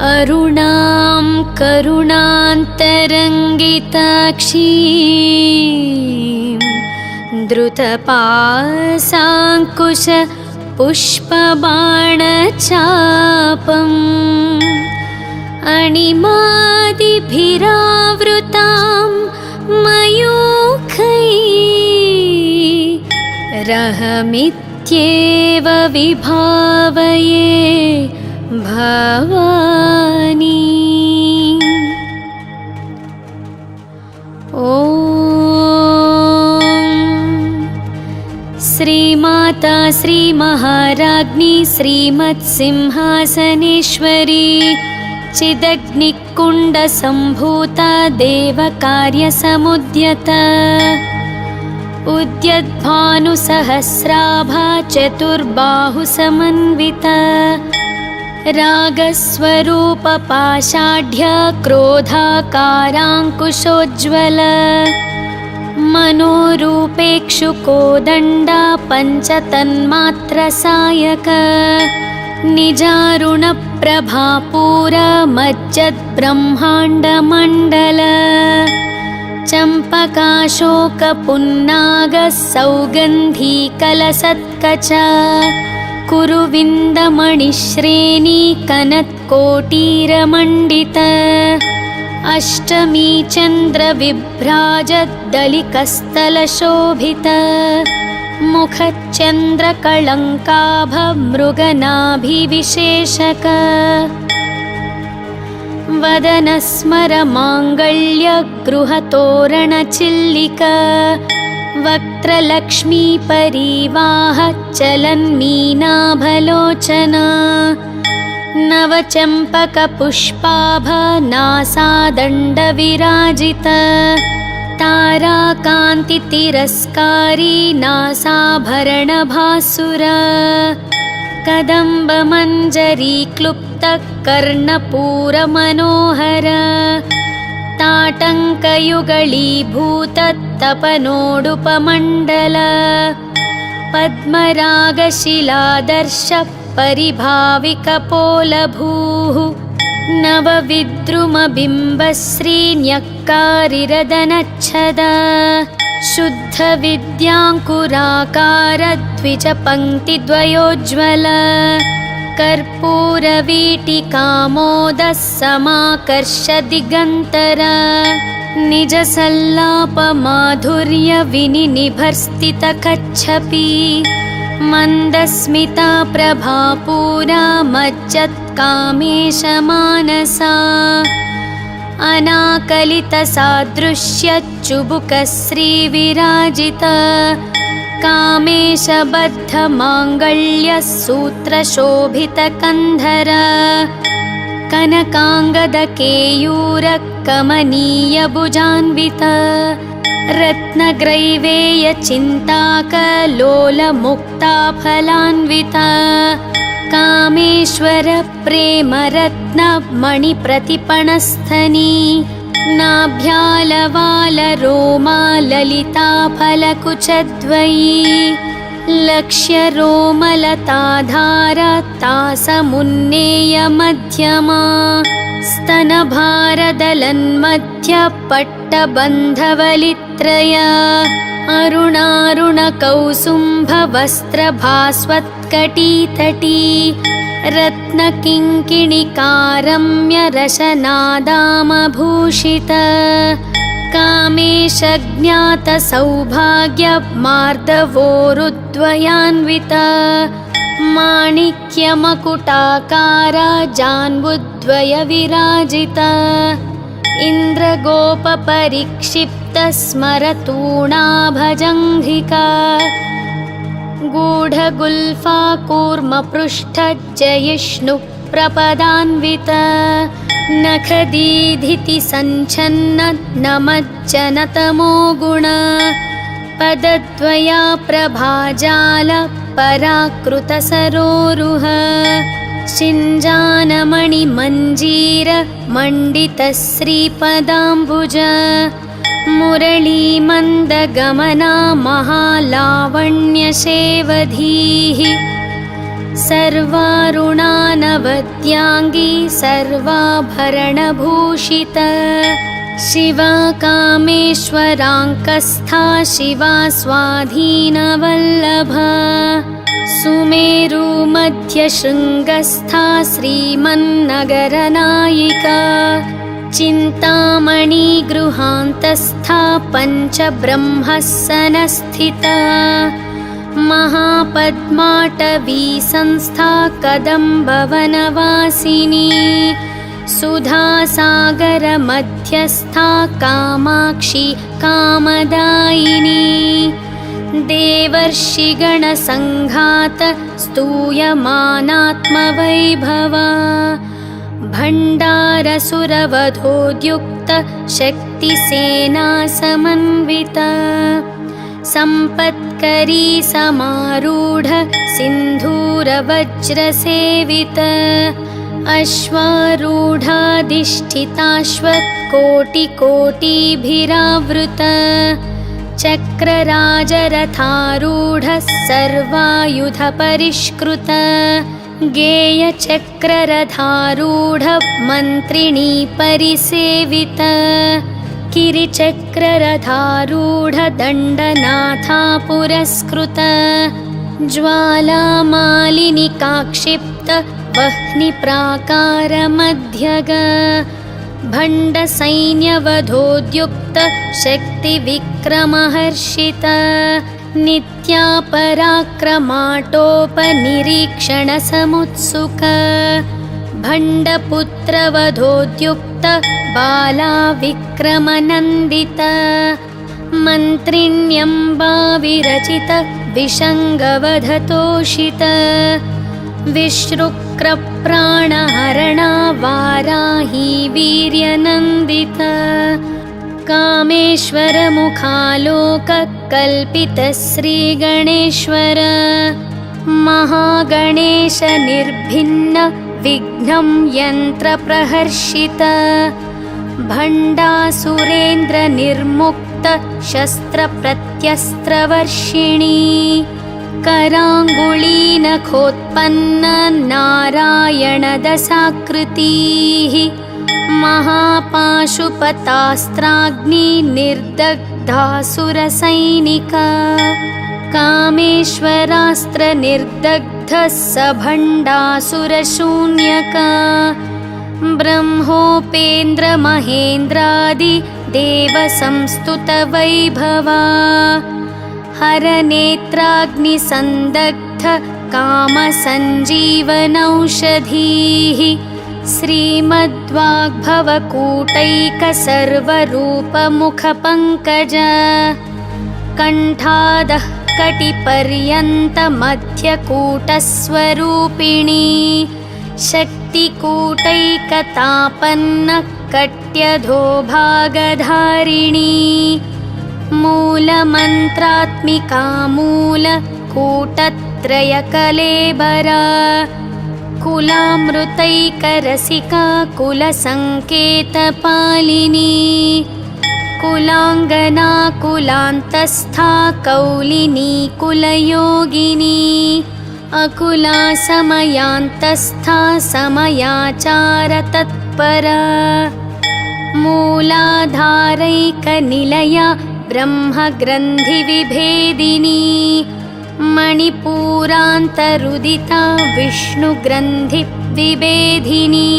अरुणां करुणान्तरङ्गिताक्षीं द्रुतपाशाङ्कुश पुष्पबाणचापम् अणिमादिभिरावृतां मयूखैरहमित्येव विभावये भवानी। ॐ श्रीमाता श्रीमहाराज्ञी श्रीमत्सिंहासनेश्वरी चिदग्निकुण्डसम्भूता देवकार्यसमुद्यता उद्यद्भानुसहस्राभा चतुर्बाहुसमन्विता रागस्वरूपपाषाढ्य क्रोधाकाराङ्कुशोज्ज्वल मनोरूपेक्षुकोदण्डा पञ्चतन्मात्रसायक निजारुणप्रभापूरमज्जद्ब्रह्माण्डमण्डल चम्पकाशोकपुन्नागः सौगन्धीकलसत्कच कुरुविन्दमणिश्रेणी कनत्कोटीरमण्डित अष्टमी चन्द्रविभ्राजद्दलिकस्थलशोभित मुखच्चन्द्रकळङ्काभमृगनाभिविशेषक वदनस्मरमाङ्गल्यगृहतोरणचिल्लिक वक्त्रलक्ष्मीपरीवाह चलन्मीनाभलोचना नवचम्पकपुष्पाभनासादण्डविराजित ताराकान्तितिरस्कारी नासाभरणभासुरा कदम्बमञ्जरीक्लुप्तः कर्णपूरमनोहर ताटङ्कयुगळीभूततपनोडुपमण्डल पद्मरागशिलादर्श परिभाविकपोलभूः नवविद्रुमबिम्बश्रीन्यक्कारिरदनच्छदा शुद्धविद्याङ्कुराकारद्विजपङ्क्तिद्वयोज्ज्वल कर्पूरवीटिकामोदः समाकर्ष दिगन्तर निजसल्लापमाधुर्यविनिनिभर्स्थितकच्छपी मन्दस्मिता प्रभापूरा मज्जत्कामेशमानसा अनाकलितसादृश्यच्चुबुकश्रीविराजिता कामेशबद्धमाङ्गल्यः सूत्रशोभितकन्धर कनकाङ्गदकेयूरकमनीयभुजान्विता रत्नग्रैवेयचिन्ताकलोलमुक्ताफलान्विता कामेश्वरप्रेमरत्नमणिप्रतिपणस्थनी नाभ्यालवालरोमा ललिताफलकुचद्वयी लक्ष्यरोमलताधारतासमुन्नेयमध्यमा स्तनभारदलन्मध्यपट्टबन्धवलित्रया अरुणारुणकौसुम्भवस्त्रभास्वत्कटीतटी रत्नकिङ्किणिकारम्यरशनादामभूषित कामेशज्ञातसौभाग्यमार्दवोरुद्वयान्विता माणिक्यमकुटाकारा जान्बुद्वयविराजिता इन्द्रगोपपरिक्षिप्तस्मरतूणाभजङ्घिका गूढगुल्फा कूर्मपृष्ठजयिष्णुप्रपदान्विता नखदीधितिसञ्छन्नमज्जनतमो गुण पदद्वया प्रभाजाल पराकृतसरोरुह शिञ्जानमणिमञ्जीरमण्डितश्रीपदाम्बुज मुरलीमन्दगमना महालावण्यशेवधीः सर्वारुणानभां सर्ववद्यांगी सर्वाभरणभूषिता शिवा कामेश्वराङ्कस्था शिवा स्वाधीनवल्लभा सुमेरु मध्यशृङ्गस्था श्रीमन्नगरनायिका चिन्तामणि गृहान्तस्था पञ्चब्रह्मस्सनस्थिता महापद्माटवी संस्था कदम्बवनवासिनी सुधासागर मध्यस्था कामाक्षी कामदायिनी देवर्षिगणसङ्घात स्तूयमानात्मवैभवा भण्डारसुरवधोद्युक्त शक्तिसेना समन्विता सम्पत्करी समारूढ सिन्धूरवज्रसेवित अश्वारूढाधिष्ठिताश्वकोटिकोटिभिरावृत चक्रराजरथारूढः सर्वायुधपरिष्कृत गेयचक्ररथारूढ मन्त्रिणी परिसेवित किरिचक्ररथारूढ दण्डनाथा पुरस्कृत ज्वालामालिनिकाक्षिप्त वह्निप्राकारमध्यग भण्डसैन्यवधोद्युक्त शक्तिविक्रमहर्षित नित्यापराक्रमाटोपनिरीक्षणसमुत्सुक भण्डपुत्रवधोद्युक्त बालाविक्रमनन्दित मन्त्रिण्यम्बाविरचित विषङ्गवधतोषित विश्रुक्रप्राणहरणा वाराही वीर्यनन्दित कामेश्वरमुखालोककल्पित श्रीगणेश्वर महागणेश निर्भिन्न विघ्नं यन्त्रप्रहर्षित भण्डासुरेन्द्र निर्मुक्त शस्त्रप्रत्यस्त्रवर्षिणी कराङ्गुलीनखोत्पन्न नारायणदशाकृतिः महापाशुपतास्त्राग्निर्दग्धासुरसैनिका कामेश्वरास्त्रनिर्दग्धः स भण्डासुरशून्यका ब्रह्मोपेन्द्रमहेन्द्रादि देवसंस्तुतवैभवा हरनेत्राग्निसन्दग्ध कामसञ्जीवनौषधीः श्रीमद्वाग्भवकूटैकसर्वरूपमुखपङ्कज कण्ठादः कटिपर्यन्तमध्यकूटस्वरूपिणी शक्तिकूटैकतापन्न कट्यधोभागधारिणी मूलमन्त्रात्मिका मूलकूटत्रयकलेबरा कुलामृतैकरसिका कुलसङ्केतपालिनी कुलाङ्गना कुलान्तस्था कौलिनी कुलयोगिनी अकुला समयान्तस्था समयाचारतत्परा मूलाधारैकनिलया ब्रह्मग्रन्थिविभेदिनी मणिपूरान्तरुदिता विष्णुग्रन्थिविभेदिनी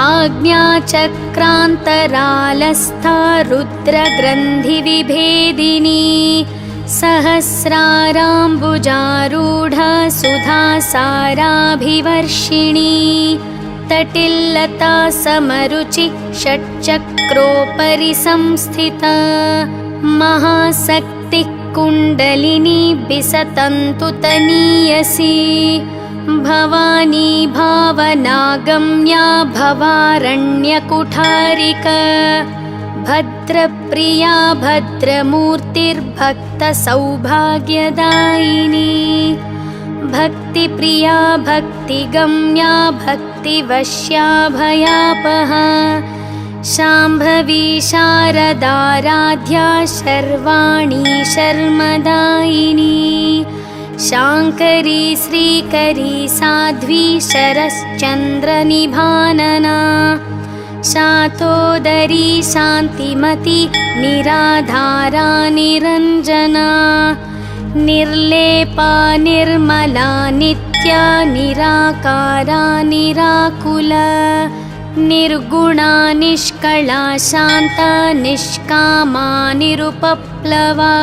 आज्ञाचक्रान्तरालस्था रुद्रग्रन्थिविभेदिनी सहस्राराम्बुजारूढा सुधासाराभिवर्षिणी तटिल्लता समरुचि षट्चक्रोपरि संस्थिता महाशक्तिः कुण्डलिनी बिसतन्तुतनीयसी भवानी भावनागम्या भवारण्यकुठारिका भद्रप्रिया भद्रमूर्तिर्भक्तसौभाग्यदायिनी भक्तिप्रिया भक्तिगम्या भक्तिवश्या भयापहा शाम्भवी शारदाराध्या शर्वाणी शर्मदायिनी शाङ्करी श्रीकरी साध्वी शरश्चन्द्रनिभानना शातोदरी शान्तिमती निराधारा निरञ्जना निर्लेपा निर्मला नित्या निराकारा निराकुला निर्गुणा निष्कला शान्ता निष्कामा निरुपप्लवा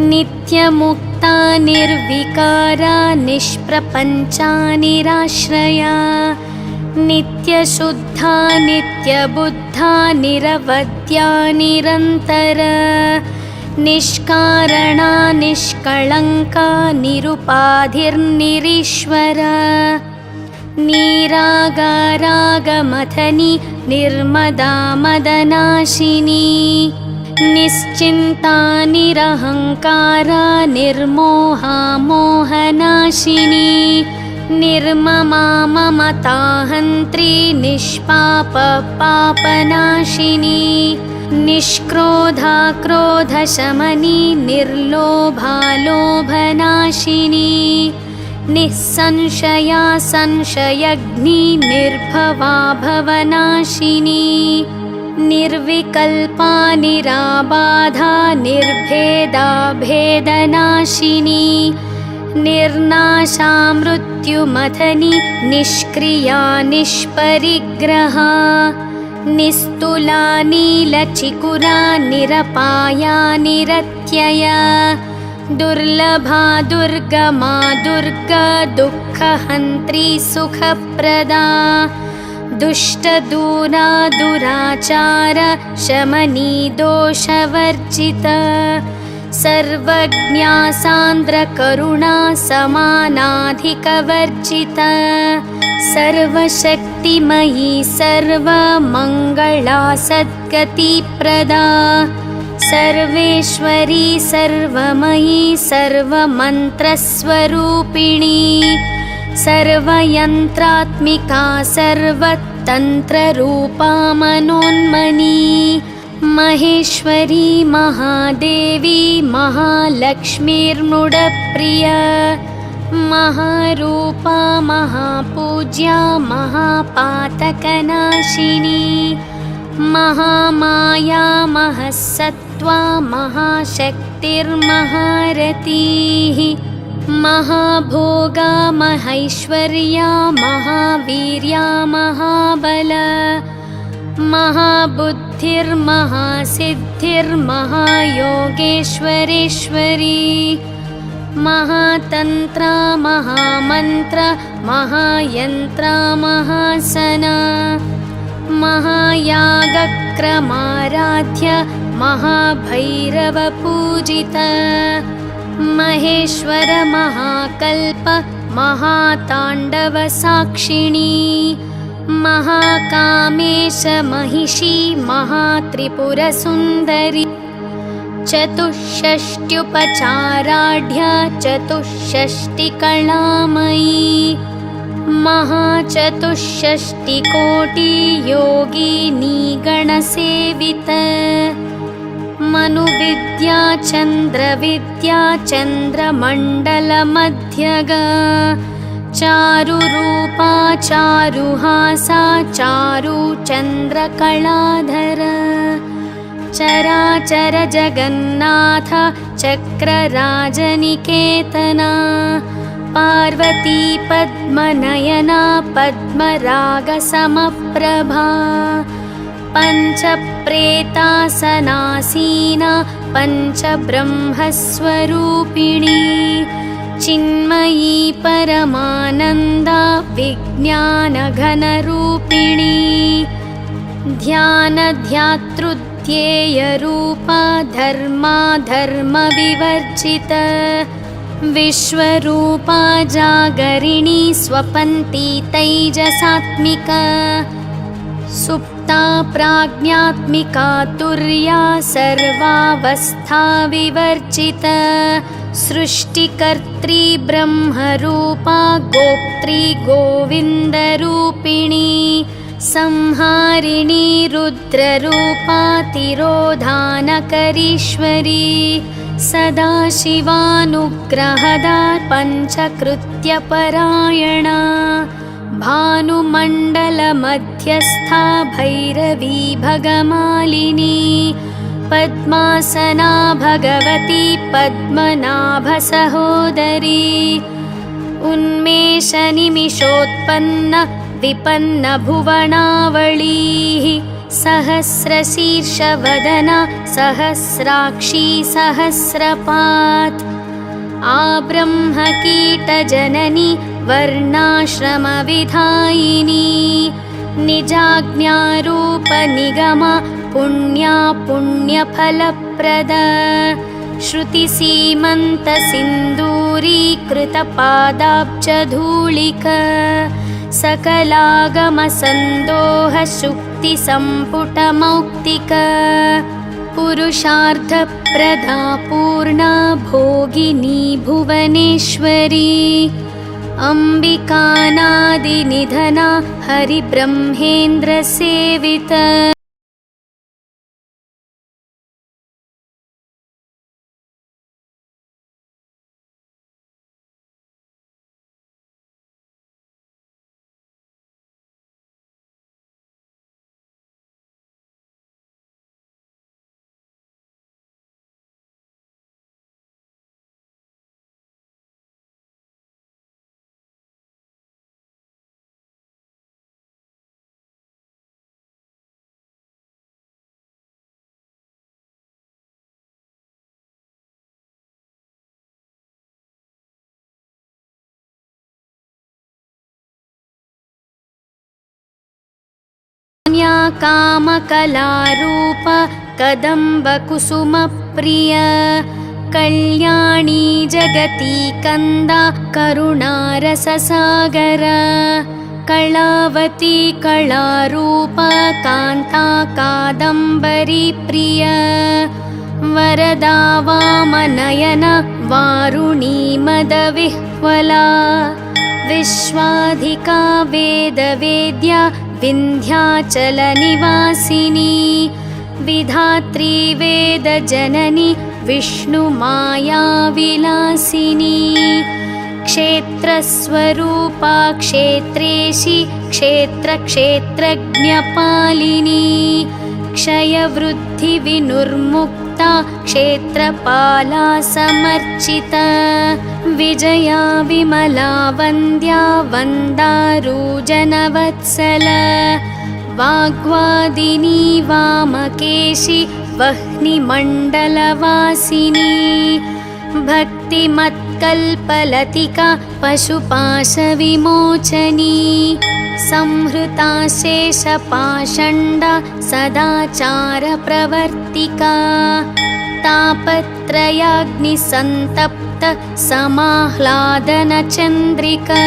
नित्यमुक्ता निर्विकारा निष्प्रपञ्चा निराश्रया नित्यशुद्धा नित्यबुद्धा निरवद्या निरन्तरा निष्कारणा निष्कळङ्का निरुपाधिर्निरीश्वरा निरागारागमथनी निर्मदा मदनाशिनी निश्चिन्ता निरहङ्कारा निर्मोहा मोहनाशिनी निर्ममा ममताहन्त्री निष्पाप पापनाशिनी निष्क्रोधा क्रोधशमनी निर्लोभा लोभनाशिनी निःसंशया संशयग्नि निर्भवा भवनाशिनी निर्विकल्पा निराबाधा निर्भेदा भेदनाशिनी निर्नाशा मृत्युमथनी निष्क्रिया निष्परिग्रहा निस्तुला नीलचिकुरा निरपाया निरत्यया दुर्लभा दुर्गमा दुर्गा दुःखहन्त्री सुखप्रदा दुष्टदूरा दुराचार शमनी दोषवर्जिता सर्वज्ञा सान्द्रकरुणा समानाधिकवर्जिता सर्वशक्तिमयी सर्वमङ्गला सद्गतिप्रदा सर्वेश्वरी सर्वमयी सर्वमन्त्रस्वरूपिणी सर्वयन्त्रात्मिका सर्वतन्त्ररूपा मनोन्मनी महेश्वरी महादेवी महालक्ष्मीर्मुडप्रिया महारूपा महापूज्या महापातकनाशिनी महामाया महसत्त्वा महाशक्तिर्महारतीः महाभोगा महैश्वर्या महावीर्या महाबला महाबुद्धिर्महासिद्धिर्महायोगेश्वरेश्वरी महातन्त्रा महामन्त्र महायन्त्रा महासना महायागक्रमाराध्य महाभैरवपूजिता महेश्वर महाकल्प महाताण्डवसाक्षिणी महाकामेश महिषी महात्रिपुरसुन्दरी चतुष्षष्ट्युपचाराढ्या चतुष्षष्टिकलामयी महाचतुष्षष्टिकोटियोगिनी गणसेविता मनुविद्या चन्द्रविद्या चन्द्रमण्डलमध्यगा चारुरूपा चारुहासा चारुचन्द्रकलाधरा चराचर जगन्नाथ चक्रराजनिकेतना पार्वती पद्मनयना पद्मरागसमप्रभा पञ्चप्रेतासनासीना पञ्चब्रह्मस्वरूपिणी चिन्मयी परमानन्दा विज्ञानघनरूपिणी ध्यानध्यातृध्येयरूपा धर्माधर्मविवर्जिता विश्वरूपा जागरिणी स्वपन्ती तैजसात्मिका सुप्ता प्राज्ञात्मिका तुर्या सर्वावस्था विवर्जिता सृष्टिकर्त्री ब्रह्मरूपा गोप्त्री गोविन्दरूपिणी संहारिणी रुद्ररूपा तिरोधानकरीश्वरी सदाशिवानुग्रहदा पञ्चकृत्यपरायणा भानुमण्डलमध्यस्था भैरवी भगमालिनी पद्मासना भगवती पद्मनाभसहोदरी उन्मेषनिमिषोत्पन्न विपन्नभुवनावळीः सहस्रशीर्षवदना सहस्राक्षी सहस्रपात् आब्रह्मकीटजननी वर्णाश्रमविधायिनी निजाज्ञारूपनिगमा पुण्या पुण्यफलप्रदा श्रुतिसीमन्तसिन्दूरीकृतपादाब्जधूलिका सकलागमसन्दोहशुक्तिसम्पुटमौक्तिका पुरुषार्थप्रदा पूर्णा भोगिनी भुवनेश्वरी अम्बिकानादिनिधना हरिब्रह्मेन्द्रसेविता कामकलारूप कदम्बकुसुमप्रिया कल्याणी जगती कंदा करुणारससागरा कलावती कलारूप कांता कादम्बरी प्रिया वरदा वामनयना वारुणी मदविह्वला विश्वाधिका वेदवेद्या विन्ध्याचलनिवासिनी विधात्री वेदजननी विष्णुमाया विलासिनी क्षेत्रस्वरूपा क्षेत्रेशी क्षेत्रक्षेत्रज्ञपालिनी क्षयवृद्धिविनुर्मुक्ता क्षेत्रपाला समर्चिता विजया विमला वन्द्या वन्दारूजनवत्सला वाग्वादिनी वामकेशी वह्निमण्डलवासिनी भक्तिमत्कल्पलतिका पशुपाशविमोचनी संहृता शेषपाषण्डा सदाचारप्रवर्तिका तापत्रयाग्निसन्तप्त समाह्लादनचन्द्रिका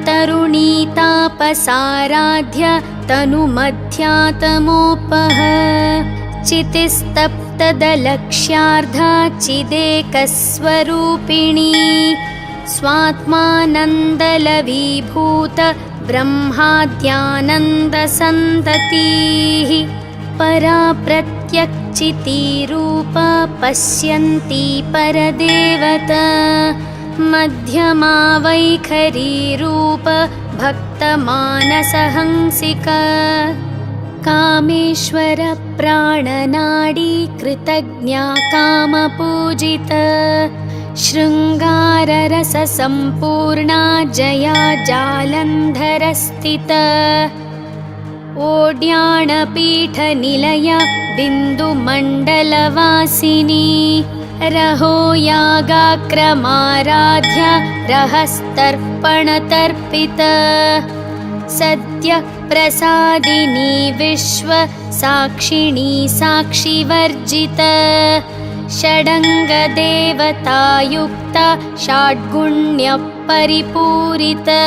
तरुणी तापसाराध्य तनुमध्यातमोपः चितिस्तप्तदलक्ष्यार्धा चिदेकस्वरूपिणी स्वात्मानन्दलवीभूत ब्रह्माद्यानन्दसन्ततिः परा प्रत्यक्चितीरूपा पश्यन्ती परदेवता मध्यमा वैखरीरूप भक्तमानसहंसिका कामेश्वर प्राणनाडी कृतज्ञा कामपूजिता शृङ्गाररससम्पूर्णा जया जालन्धरस्थिता ओड्याणपीठनिलया बिन्दुमण्डलवासिनी रहो यागाक्रमाराध्या रहस्तर्पणतर्पिता सद्यः प्रसादिनी विश्व साक्षिणी साक्षिवर्जिता षडङ्गदेवतायुक्ता षड्गुण्यपरिपूरिता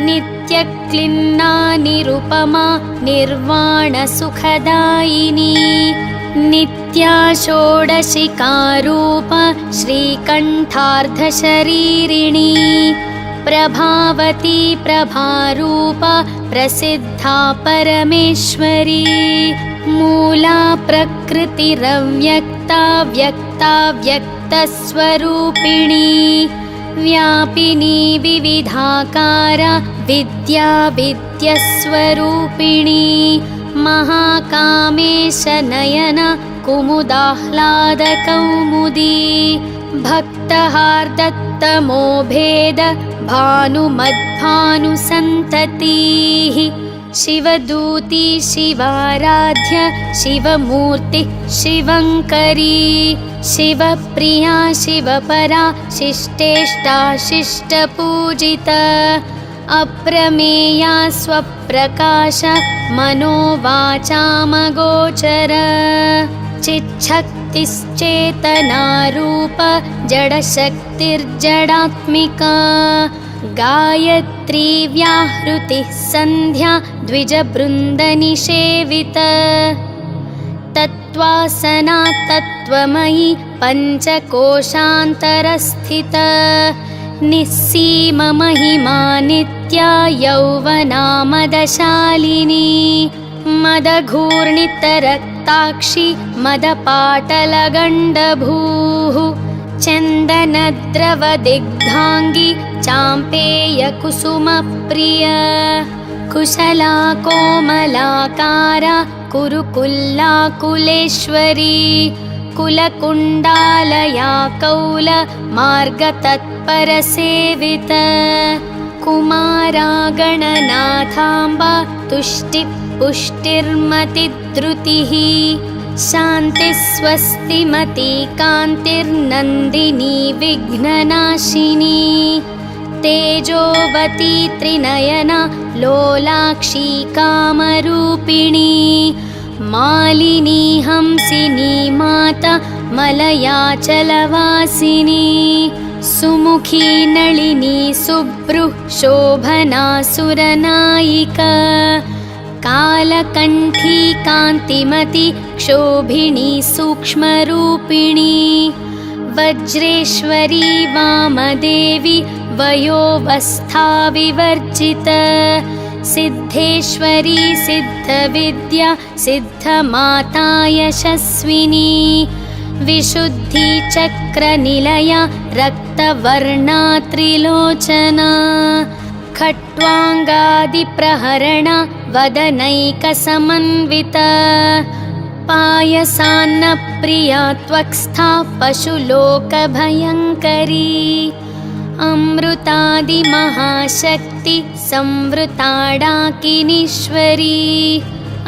नित्यक्लिन्नानिरुपमा निर्वाणसुखदायिनी नित्या षोडशिकारूपा श्रीकण्ठार्धशरीरिणी प्रभावती प्रभारूपा प्रसिद्धा परमेश्वरी मूला प्रकृतिरव्यक्ता व्यक्ता व्यक्तस्वरूपिणी व्यापिनी विविधाकारा विद्या विद्यस्वरूपिणी महाकामेशनयन कुमुदाह्लादकौमुदी भक्तहार्दत्तमोभेद भानुमद्भानुसन्ततिः शिवदूती शिवाराध्य शिवमूर्ति शिवङ्करी शिवप्रिया शिवपरा शिष्टेष्टा शिष्टपूजिता अप्रमेया स्वप्रकाश मनोवाचामगोचर चिच्छक्तिश्चेतनारूप जडशक्तिर्जडात्मिका गायत्री व्याहृतिः सन्ध्या द्विजबृन्दनिषेविता तत्त्वासना तत्त्वमयी पञ्चकोशान्तरस्थिता निस्सीममहिमा नित्या यौवनामदशालिनी मदघूर्णितरक्ताक्षी मदपाटलगण्डभूः चन्दनद्रवदिग्धाङ्गी चाम्पेयकुसुमप्रिया कुशला कोमलाकारा कुरुकुल्लाकुलेश्वरी कुलकुण्डालया कौल मार्गतत्परसेविता कुमारा गणनाथाम्बा तुष्टिः पुष्टिर्मतिद्रुतिः शान्तिस्वस्तिमती कान्तिर्नन्दिनी विघ्ननाशिनी तेजोवती त्रिनयना लोलाक्षी कामरूपिणी मालिनी हंसिनी माता मलयाचलवासिनी सुमुखी नलिनी सुभ्रुः शोभना सुरनायिका कालकण्ठी कान्तिमती क्षोभिणी सूक्ष्मरूपिणी वज्रेश्वरी वामदेवी वयोवस्था विवर्जिता सिद्धेश्वरी सिद्धविद्या सिद्धमाता यशस्विनी विशुद्धिचक्रनिलया रक्तवर्णा त्रिलोचना खट्वाङ्गादिप्रहरणा वदनैकसमन्विता पायसान्नप्रिया त्वक्स्था पशुलोकभयङ्करी अमृतादिमहाशक्ति संवृताडाकिनीश्वरी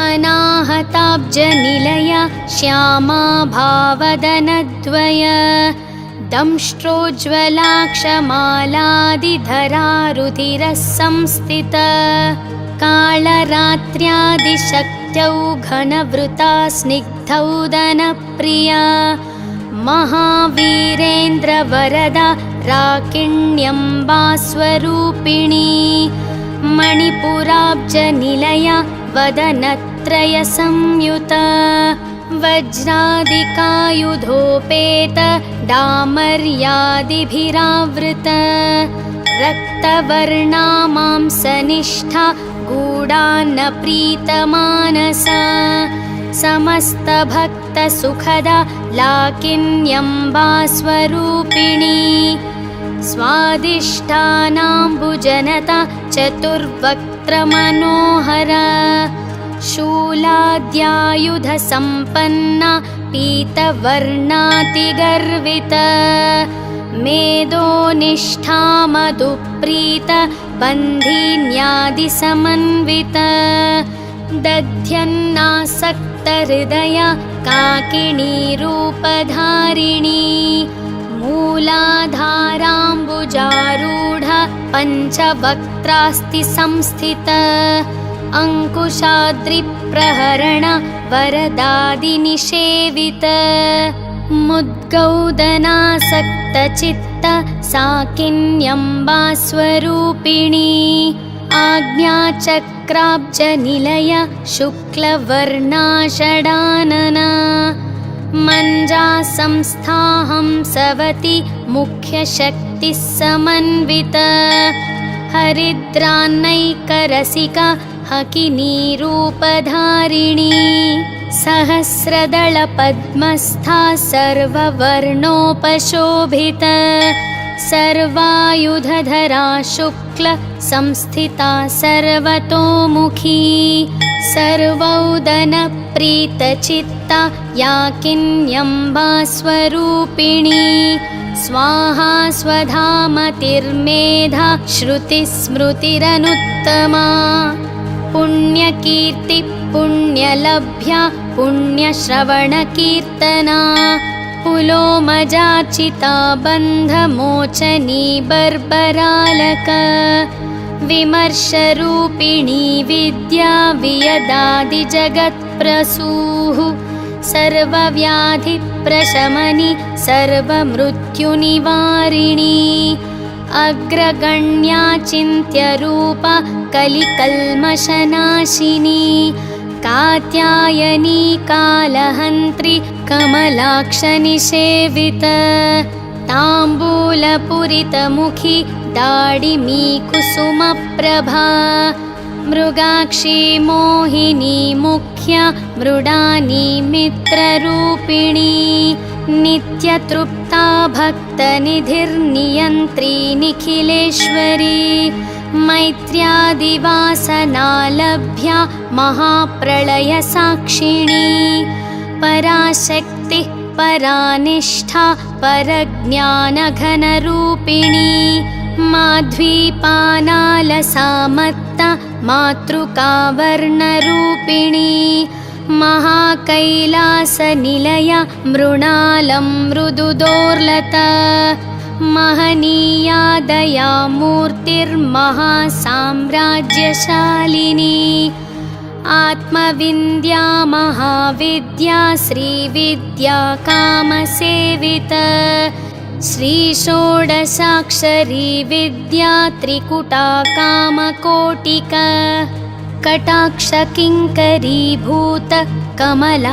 अनाहताब्जनिलया श्यामा भावदनद्वया दंष्ट्रोज्ज्वलाक्षमालादिधरा रुधिरसंस्थिता कालरात्र्यादिशक्त्यौ घनवृता स्निग्धौदनप्रिया महावीरेन्द्रवरदा राकिण्यम्बा स्वरूपिणी मणिपुराब्जनिलया वदनत्रयसंयुता वज्रादिकायुधोपेत डामर्यादिभिरावृता रक्तवर्णा मांसनिष्ठा गूढान्नप्रीतमानसा समस्तभक्तसुखदा लाकिन्यम्बा स्वरूपिणी स्वादिष्ठानाम्बुजनता चतुर्वक्त्रमनोहरा शूलाद्यायुधसम्पन्ना पीतवर्णातिगर्विता मेदोनिष्ठा मधुप्रीता बन्धिन्यादिसमन्विता दध्यन्नासक्तहृदया काकिनीरूपधारिणी मूलाधाराम्बुजारूढा पञ्चवक्त्रास्ति संस्थिता अङ्कुशाद्रिप्रहरण वरदादिनिषेविता मुद्गौदनासक्तचित्त साकिन्यम्बा स्वरूपिणी आज्ञाचक्राब्जनिलया शुक्लवर्णा षडानना मञ्जा संस्था हंसवती मुख्यशक्तिः समन्विता हरिद्रान्नैकरसिका हकिनीरूपधारिणी सहस्रदलपद्मस्था सर्ववर्णोपशोभिता सर्वायुधधरा शुक्ल संस्थिता सर्वतोमुखी सर्वौदनप्रीतचित्ता या किन्यम्बा स्वरूपिणी स्वाहा स्वधामतिर्मेधा श्रुतिस्मृतिरनुत्तमा पुण्यकीर्ति पुण्यलभ्या पुण्यश्रवणकीर्तना पुलोमजाचिता बन्धमोचनी बर्बरालक विमर्शरूपिणी विद्या वियदादिजगत्प्रसूः सर्वव्याधिप्रशमनी सर्वमृत्युनिवारिणी अग्रगण्या चिन्त्यरूपा कलिकल्मषनाशिनी कात्यायनी कालहन्त्री कमलाक्षनिषेविता ताम्बूलपुरितमुखी दाडिमी कुसुमप्रभा मृगाक्षी मोहिनी मुख्या मृडानी मित्ररूपिणी नित्यतृप्ता भक्तनिधिर्नियन्त्री निखिलेश्वरी मैत्र्यादिवासनालभ्या महाप्रलयसाक्षिणी पराशक्तिः परानिष्ठा परज्ञानघनरूपिणी माध्वीपानालसामत्ता मातृकावर्णरूपिणी महाकैलासनिलया मृणालं मृदुदोर्लता महनीया दयामूर्तिर्महासाम्राज्यशालिनी आत्मविन्द्या महाविद्या श्रीविद्या कामसेविता श्रीषोडशाक्षरी विद्या त्रिकुटा कामकोटिका कटाक्षकिङ्करीभूत कमलाकोटिसेविता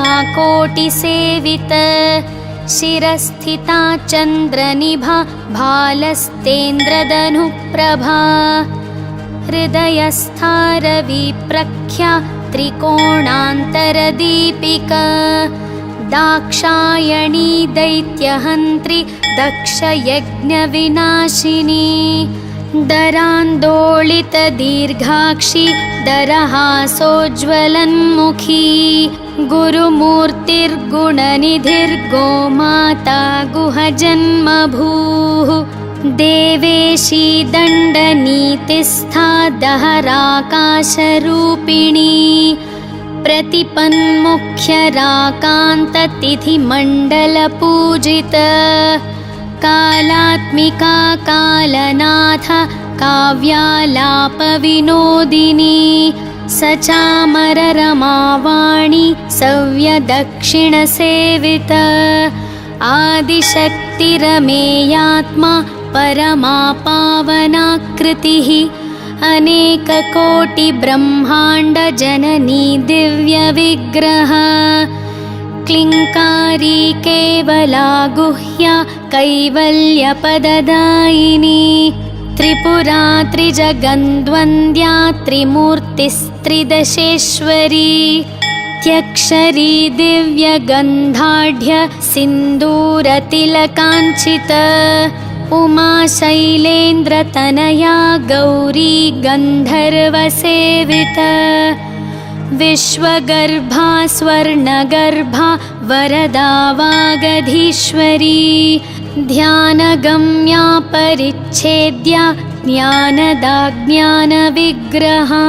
शिरस्थिता चन्द्रनिभा भालस्तेन्द्रधनुप्रभा हृदयस्था रविप्रख्या त्रिकोणान्तरदीपिका दाक्षायणी दैत्यहन्त्री दक्षयज्ञविनाशिनी दरान्दोलितदीर्घाक्षी दरहासोज्ज्वलन्मुखी गुरुमूर्तिर्गुणनिधिर्गोमाता गुहजन्मभूः देवेशी दण्डनीतिस्था दहराकाशरूपिणी प्रतिपन्मुख्यराकान्ततिथिमण्डलपूजिता कालात्मिका कालनाथ काव्यालापविनोदिनी सचामररमावाणी सव्यदक्षिणसेविता आदिशक्तिरमेयात्मा परमा पावनाकृतिः अनेककोटिब्रह्माण्डजननी दिव्यविग्रह क्लिङ्कारी केवला गुह्या कैवल्यपददायिनी त्रिपुरा त्रिजगन्द्वन्द्या त्रिमूर्तिस्त्रिदशेश्वरी त्यक्षरी दिव्यगन्धाढ्य सिन्दूरतिलकाञ्चिता उमा शैलेन्द्रतनया गौरी गन्धर्वसेविता विश्वगर्भा स्वर्णगर्भा वरदा वागधीश्वरी ध्यानगम्या परिच्छेद्या ज्ञानदा ज्ञानविग्रहा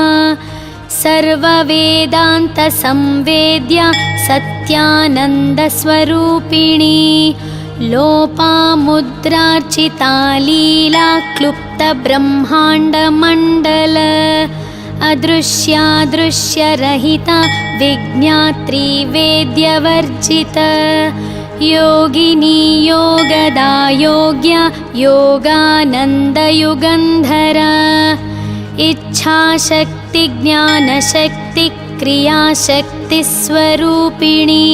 सर्ववेदान्तसंवेद्या सत्यानन्दस्वरूपिणी लोपामुद्रार्चिता लीला क्लुप्तब्रह्माण्डमण्डल अदृश्यादृश्यरहिता विज्ञात्री वेद्यवर्जिता योगिनी योगदा योग्या योगानन्दयुगन्धरा इच्छाशक्ति ज्ञानशक्ति क्रियाशक्तिस्वरूपिणी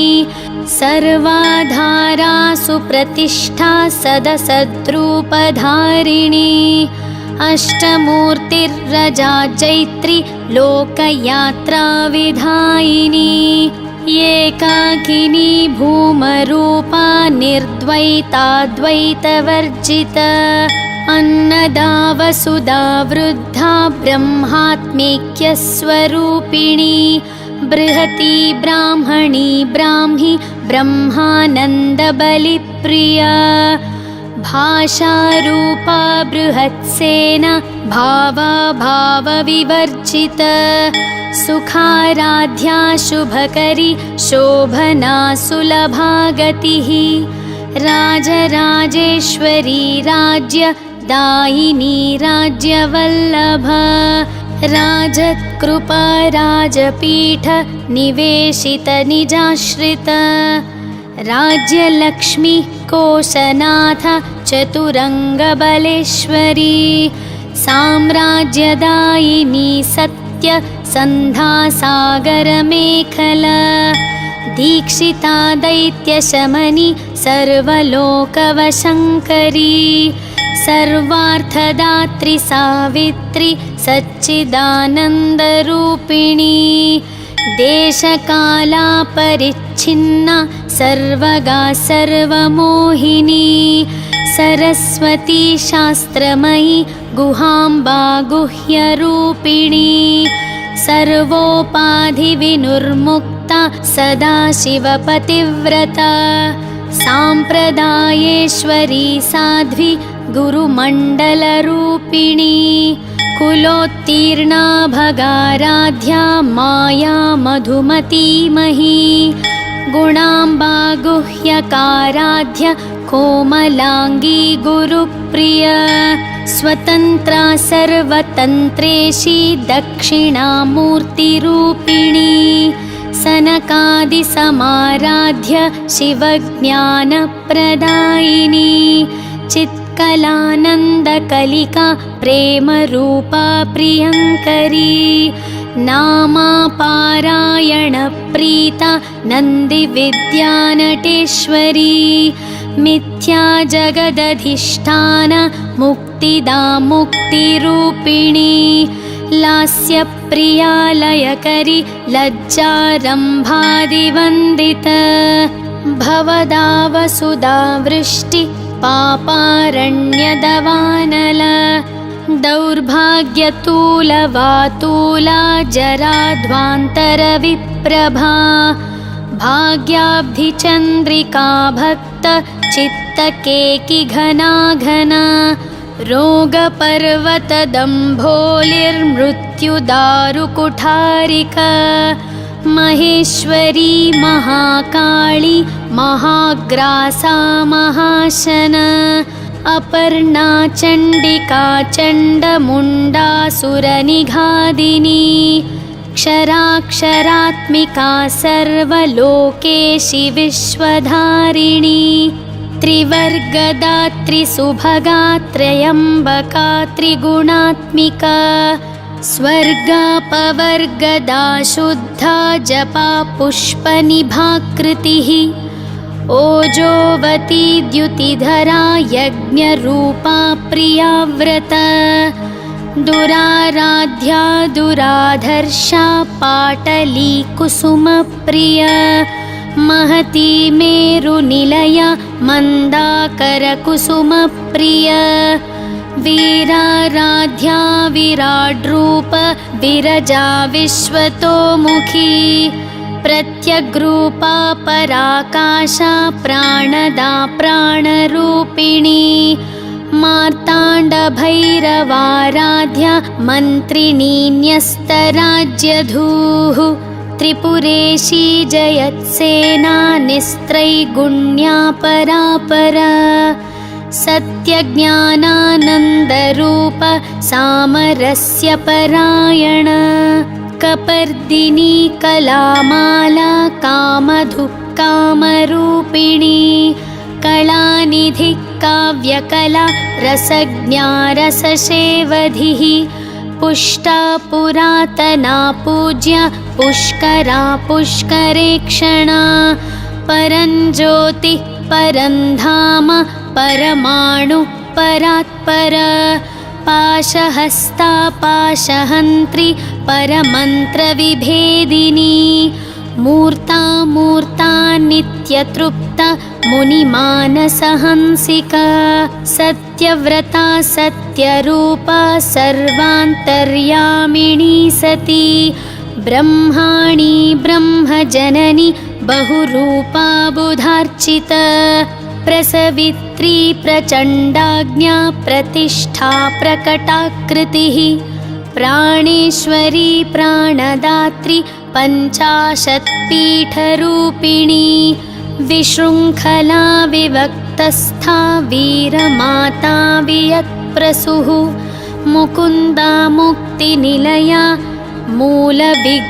सर्वाधारा सुप्रतिष्ठा सदसद्रूपधारिणी अष्टमूर्तिर्रजा चैत्री लोकयात्रा विधायिनी एकाकिनी भूमरूपा निर्द्वैताद्वैतवर्जिता अन्नदा वसुधा वृद्धा ब्रह्मात्मैक्यस्वरूपिणी बृहती ब्राह्मणी ब्राह्मी ब्रह्मानन्दबलिप्रिया भाषारूपा बृहत्सेना भावा भावविवर्जिता सुखाराध्या शुभकरी शोभना सुलभा गतिः राजराजेश्वरी राज्यदायिनी राज्यवल्लभा राजत्कृपा राजपीठ निवेशित निजाश्रित राज्यलक्ष्मी कोशनाथ चतुरङ्गबलेश्वरी साम्राज्यदायिनी सत्य सन्धासागरमेखला दीक्षिता दैत्यशमनी सर्वलोकवशङ्करी सर्वार्थदात्री सावित्री सच्चिदानन्दरूपिणी देशकालापरिच्छिन्ना सर्वगा सर्वमोहिनी सरस्वती शास्त्रमयी गुहाम्बा गुह्यरूपिणी सर्वोपाधिविनुर्मुक्ता सदाशिवपतिव्रता साम्प्रदायेश्वरी साध्वी गुरुमण्डलरूपिणी कुलोत्तीर्णा भगाराध्या माया मधुमतीमही गुणाम्बा गुह्यकाराध्य कोमलाङ्गी गुरुप्रिया स्वतन्त्रा सर्वतन्त्रेशी दक्षिणामूर्तिरूपिणी सनकादिसमाराध्य शिवज्ञानप्रदायिनी चित्कलानन्दकलिका प्रेमरूपा प्रियङ्करी नामापारायणप्रीता नन्दिविद्यानटेश्वरी मिथ्या जगदधिष्ठान मुक्तिदा मुक्तिरूपिणी लास्यप्रिया लयकरी लज्जारम्भादिवन्दिता भवदा वसुधा वृष्टि पापारण्यदवानल दौर्भाग्यतूलवातूला जराध्वान्तरविप्रभा भाग्याब्धिचन्द्रिका भक्त चित्तकेकिघना घना रोगपर्वतदम्भोलिर्मृत्युदारुकुठारिका महेश्वरी महाकाली महाग्रासा महाशन अपर्णा चण्डिका चण्डमुण्डासुरनिघादिनी क्षराक्षरात्मिका सर्वलोकेशि विश्वधारिणी त्रिवर्गदात्री सुभगा त्र्यम्बका त्रिगुणात्मिका स्वर्गापवर्गदा शुद्धा जपा पुष्पनिभाकृतिः ओजोवती द्युतिधरा यज्ञरूपा प्रियाव्रता दुराराध्या दुराधर्षा पाटली कुसुमप्रिया महती मेरुनिलया मन्दाकरकुसुमप्रिया वीराराध्या विराड्रूप विरजा विश्वतोमुखी प्रत्यग्रूपा पराकाशा प्राणदा प्राणरूपिणी मार्ताण्डभैरवाराध्या मन्त्रिणी न्यस्तराज्यधूः त्रिपुरेशी जयत्सेना निस्त्रैगुण्या परापरा सत्यज्ञानानन्दरूप सामरस्य परायण कपर्दिनी कलामाला कामधुक्कामरूपिणी कलानिधि काव्यकला रसज्ञा रससेवधिः पुष्टा पुरातना पूज्या पुष्करा पुष्करेक्षणा परञ्ज्योतिः परन्धाम परमाणु परात्पर पाशहस्ता पाशहन्त्री परमन्त्रविभेदिनी मूर्ता मूर्ता नित्यतृप्ता मुनिमानसहंसिका सत्यव्रता सत्यरूपा सर्वान्तर्यामिणी सती ब्रह्माणी ब्रह्मजननी बहुरूपा बुधार्चिता प्रसवित्री प्रचण्डाज्ञा प्रतिष्ठा प्रकटाकृतिः प्राणेश्वरी प्राणदात्री पञ्चाशत्पीठरूपिणी विशृङ्खला विभक्तस्था वीरमाता वियत्प्रसूः मुकुन्दा मुक्तिनिलया मूलविग्रहरूपिणी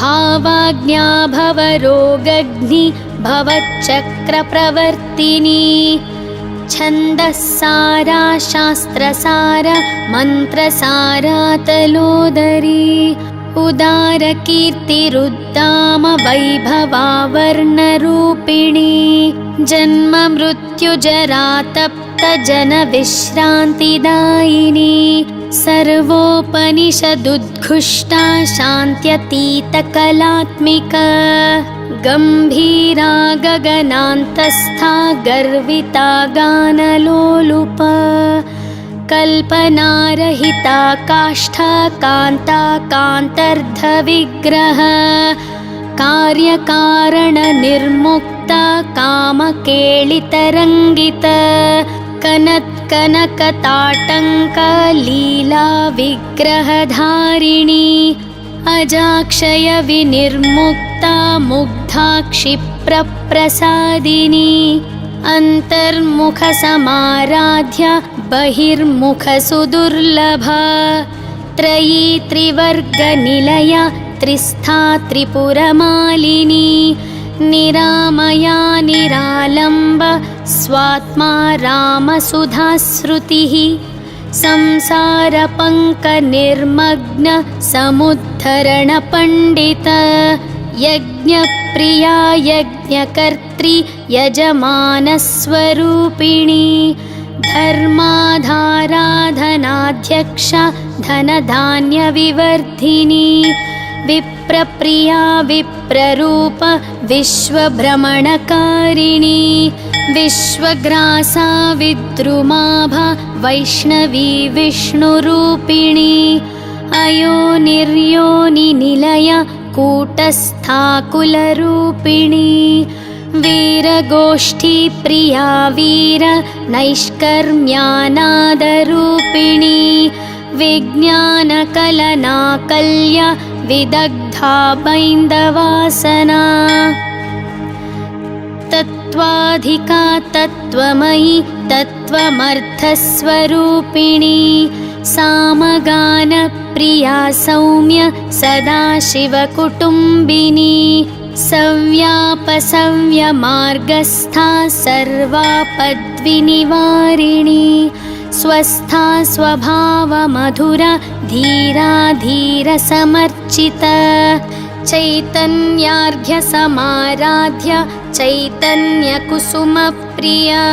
भावाज्ञा भवरोगग्नि भवच्चक्रप्रवर्तिनी छन्दस्सारा शास्त्रसारा मन्त्रसारा तलोदरी उदारकीर्तिरुद्दाम वैभवावर्णरूपिणी जन्म मृत्युजरातप्तजनविश्रान्तिदायिनी सर्वोपनिषदुद्घुष्टा शान्त्यतीतकलात्मिका गम्भीरा गगनान्तस्था गर्विता गानलोलुपा कल्पनारहिता काष्ठा कान्ता कान्तर्धविग्रह कार्यकारणनिर्मुक्ता कामकेलितरङ्गिता कनत्कनकताटङ्का लीला विग्रहधारिणी अजाक्षय विनिर्मुक्ता मुग्धा क्षिप्रप्रसादिनी अन्तर्मुखसमाराध्या बहिर्मुखसुदुर्लभा त्रयी त्रिवर्गनिलया त्रिस्था त्रिपुरमालिनी निरामया निरालम्ब स्वात्मा रामसुधाश्रुतिः संसारपङ्कनिर्मग्न समुद्धरणपण्डित यज्ञप्रिया यज्ञकर्त्री यजमानस्वरूपिणी धर्माधाराधनाध्यक्षा धनधान्यविवर्धिनी विप्रप्रिया विप्ररूप विश्वभ्रमणकारिणी विश्वग्रासा विद्रुमाभा वैष्णवी विष्णुरूपिणी अयोनिर्योनिनिलया कूटस्थाकुलरूपिणी वीरगोष्ठी प्रिया वीर नैष्कर्म्यानादरूपिणी विज्ञानकलनाकल्या विदग्धा बैन्दवासना तत्त्वाधिका तत्त्वमयी तत्त्वमर्थस्वरूपिणी सामगानप्रिया सौम्य सदाशिवकुटुम्बिनी सव्यापसव्यमार्गस्था सर्वापद्विनिवारिणी स्वस्था स्वभावमधुरा धीरा धीरसमर्चिता चैतन्यार्घ्यसमाराध्य चैतन्यकुसुमप्रिया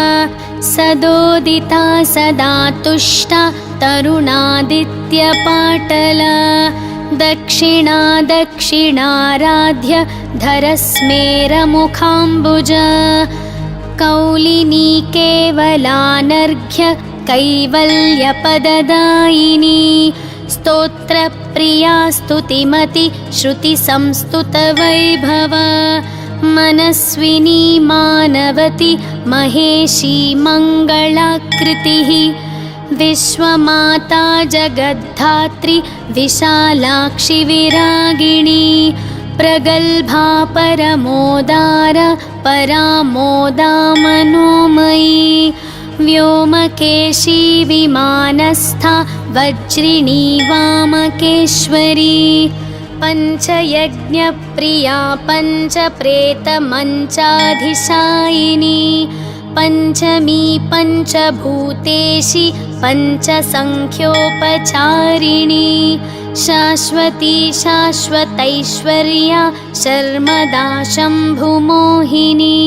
सदोदिता सदा तुष्टा तरुणादित्यपाटला दक्षिणा दक्षिणाराध्य धरस्मेरमुखाम्बुजा कौलिनी केवलानर्घ्य कैवल्यपददायिनी स्तोत्रप्रिया स्तुतिमति श्रुतिसंस्तुतवैभवा मनस्विनी मानवती महेशी मङ्गलाकृतिः विश्वमाता जगद्धात्री विशालाक्षि विरागिणी प्रगल्भा परमोदारा परामोदा मनोमयी व्योमकेशी विमानस्था वज्रिणी वामकेश्वरी पञ्चयज्ञप्रिया पञ्चप्रेतमञ्चाधिशायिनी पञ्चमी पञ्चभूतेशी पञ्चसङ्ख्योपचारिणी शाश्वती शाश्वतैश्वर्या शर्मदा शम्भुमोहिनी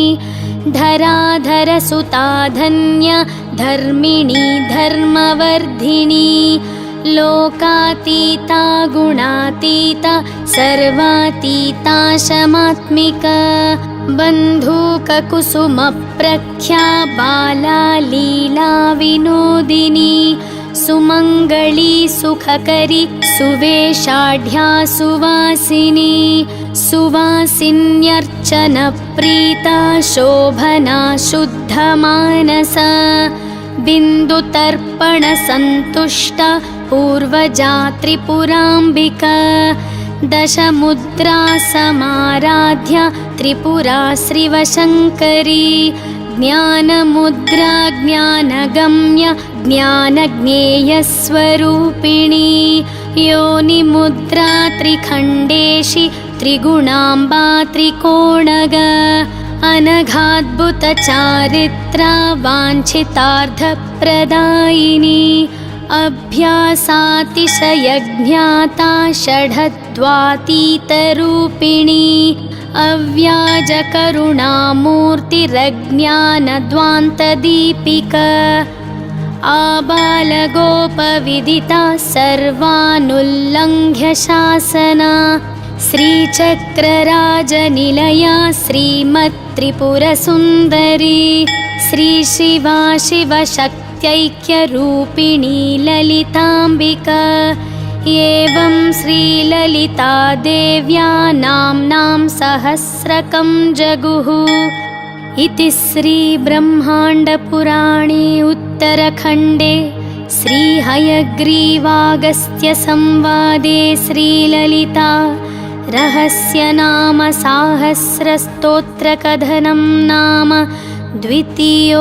धराधरसुता धन्या धर्मिणी धर्मवर्धिनी लोकातीता गुणातीता सर्वातीता शमात्मिका बन्धूककुसुमप्रख्या बाला लीला विनोदिनी सुमङ्गली सुखकरी सुवेशाढ्या सुवासिनी सुवासिन्यर्चनप्रीता शोभना शुद्धमानसा बिन्दुतर्पणसन्तुष्टा पूर्वजा त्रिपुराम्बिका दशमुद्रा समाराध्या त्रिपुरा श्रीवशङ्करी ज्ञानमुद्रा ज्ञानगम्य ज्ञानज्ञेयस्वरूपिणी योनिमुद्रा त्रिखण्डेशि त्रिगुणाम्बा त्रिकोणगा अनघाद्भुतचारित्रा वाञ्छितार्थप्रदायिनी अभ्यासातिशयज्ञाता षडद्वातीतरूपिणी अव्याजकरुणामूर्तिरज्ञानद्वान्तदीपिका आबालगोपविदिता सर्वानुल्लङ्घ्य शासना श्रीचक्रराजनिलया श्रीमत्त्रिपुरसुन्दरी श्रीशिवा शिवशक्त्यैक्यरूपिणी ललिताम्बिका एवं श्रीललिता देव्या नाम्नां सहस्रकं जगुः इति श्रीब्रह्माण्डपुराणे उत्तरखण्डे श्रीहयग्रीवागस्त्यसंवादे श्रीललिता रहस्यनाम साहस्रस्तोत्रकथनं नाम द्वितीयोऽध्यायः।